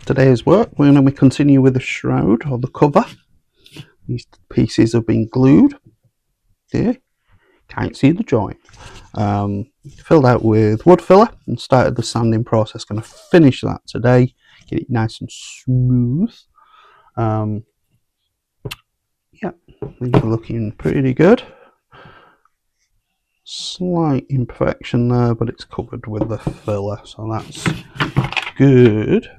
today's work, we're going to continue with the shroud or the cover. These pieces have been glued. There, can't see the joint. Filled out with wood filler and started the sanding process. Going to finish that today, get it nice and smooth. Yeah, these are looking pretty good. Slight imperfection there, but it's covered with the filler, so that's good.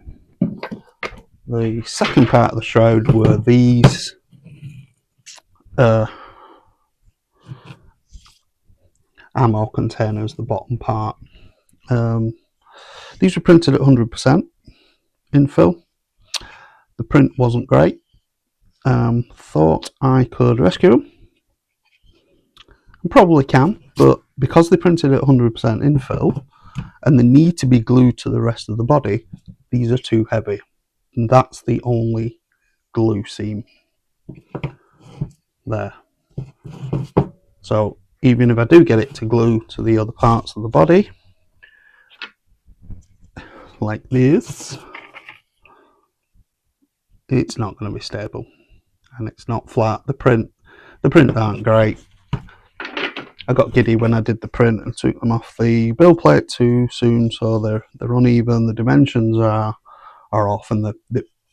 The second part of the shroud were these ammo containers, the bottom part. These were printed at 100% infill. The print wasn't great. Thought I could rescue them. I probably can, but because they printed at 100% infill and they need to be glued to the rest of the body, these are too heavy. And that's the only glue seam there. So even if I do get it to glue to the other parts of the body, like this, it's not going to be stable and it's not flat. The print aren't great. I got giddy when I did the print and took them off the build plate too soon, so they're uneven, the dimensions are off, and the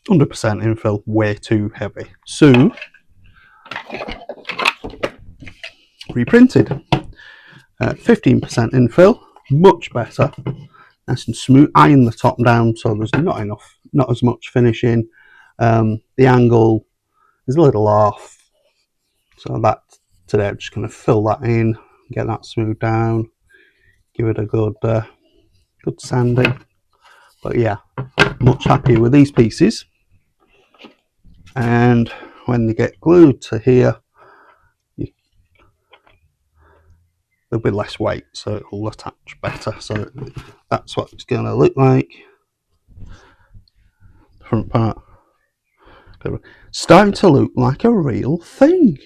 100% infill way too heavy. So reprinted 15% infill, much better, nice and smooth. Iron the top down so there's not as much finishing. The angle is a little off, so that today I'm just going to fill that in, get that smoothed down, give it a good sanding. But yeah, much happier with these pieces. And when they get glued to here, there'll be less weight, so it will attach better. So that's what it's going to look like. Front part starting to look like a real thing.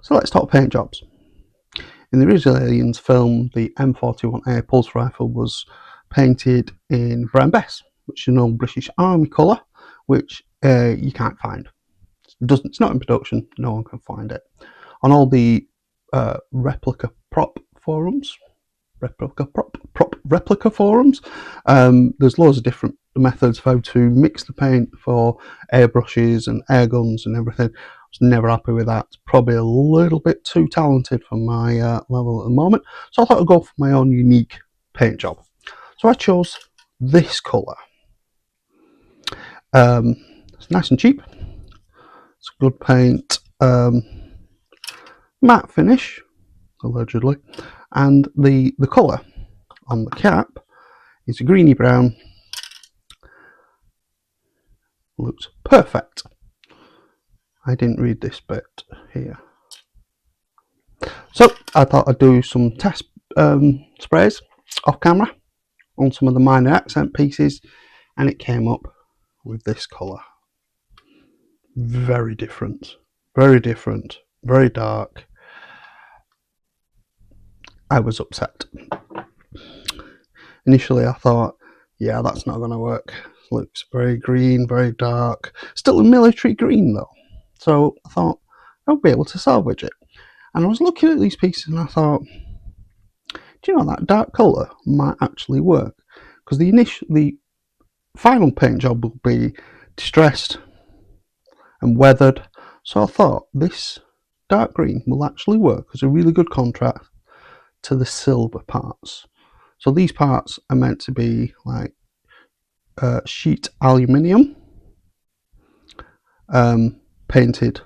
So let's talk paint jobs. In the original Aliens film, the M41A Pulse Rifle was painted in brown bess, which is an old British Army colour, which you can't find. It's not in production, no one can find it. On all the replica prop forums, replica forums, there's loads of different methods of how to mix the paint for airbrushes and air guns and everything. I was never happy with that. It's probably a little bit too talented for my level at the moment, so I thought I'd go for my own unique paint job. So I chose this colour. It's nice and cheap. It's good paint, matte finish, allegedly, and the colour on the cap is a greeny brown. Looks perfect. I didn't read this bit here, so I thought I'd do some test sprays off camera on some of the minor accent pieces, and it came up with this colour. Very different, very different, very dark. I was upset. Initially I thought, yeah, that's not going to work. Looks very green, very dark. Still a military green though. So I thought I'll be able to salvage it. And I was looking at these pieces and I thought, do you know, that dark colour might actually work? Because the final paint job will be distressed and weathered. So I thought this dark green will actually work as a really good contrast to the silver parts. So these parts are meant to be like sheet aluminium, painted,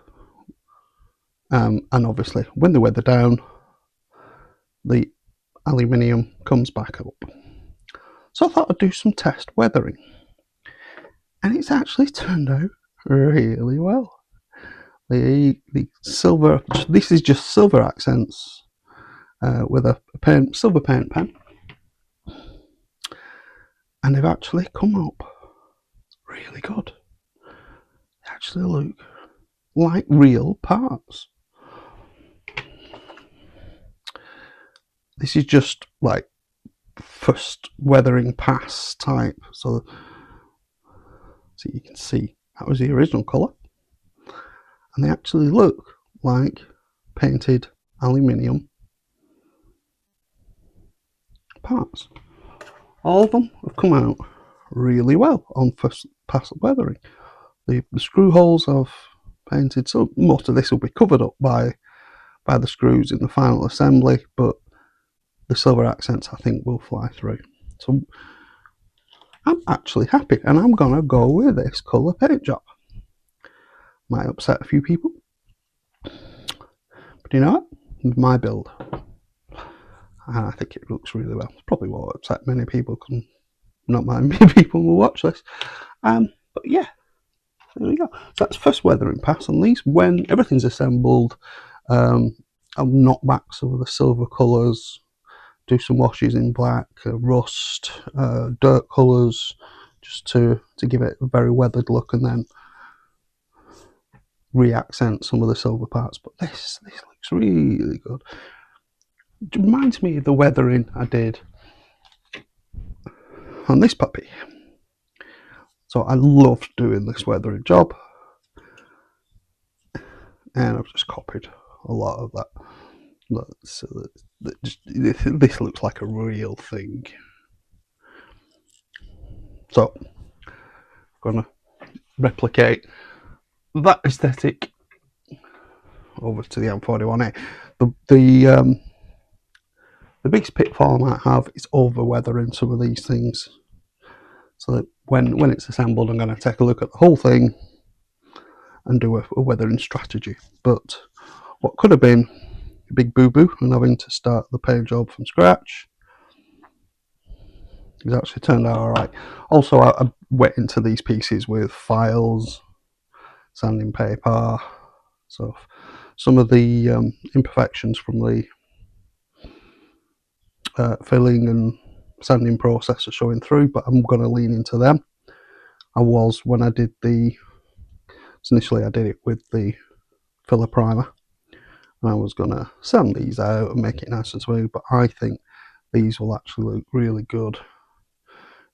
and obviously when they weather down, the aluminium comes back up. So I thought I'd do some test weathering, and it's actually turned out really well. The silver, this is just silver accents with a silver paint pen, and they've actually come up really good. They actually look like real parts. This is just like first weathering pass type, so you can see that was the original colour, and they actually look like painted aluminium parts. All of them have come out really well on first pass weathering. The screw holes have painted, so most of this will be covered up by the screws in the final assembly, but the silver accents I think will fly through. So I'm actually happy, and I'm gonna go with this colour paint job. Might upset a few people, but you know what? With my build, and I think it looks really well. Probably won't upset many people, because not many people will watch this. But yeah, there we go. So that's first weathering pass on these. When everything's assembled, I'll knock back some of the silver colours, do some washes in black, rust, dirt colours, just to give it a very weathered look, and then re-accent some of the silver parts. But this looks really good. It reminds me of the weathering I did on this puppy. So I loved doing this weathering job, and I've just copied a lot of that. So this looks like a real thing. So I'm gonna replicate that aesthetic over to the M41A. The biggest pitfall I might have is over weathering some of these things. So that when it's assembled, I'm going to take a look at the whole thing and do a weathering strategy. But what could have been a big boo-boo and having to start the paint job from scratch, it's actually turned out alright. Also, I went into these pieces with files, sanding paper, so some of the imperfections from the filling and sanding process are showing through, but I'm going to lean into them. When I did so initially I did it with the filler primer, and I was going to sand these out and make it nice and smooth, but I think these will actually look really good.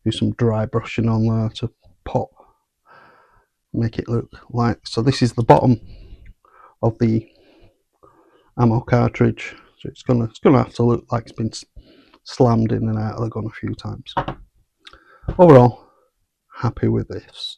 Do some dry brushing on there to pop make it look like, so this is the bottom of the ammo cartridge, so it's gonna have to look like it's been slammed in and out of the gun a few times. Overall, happy with this.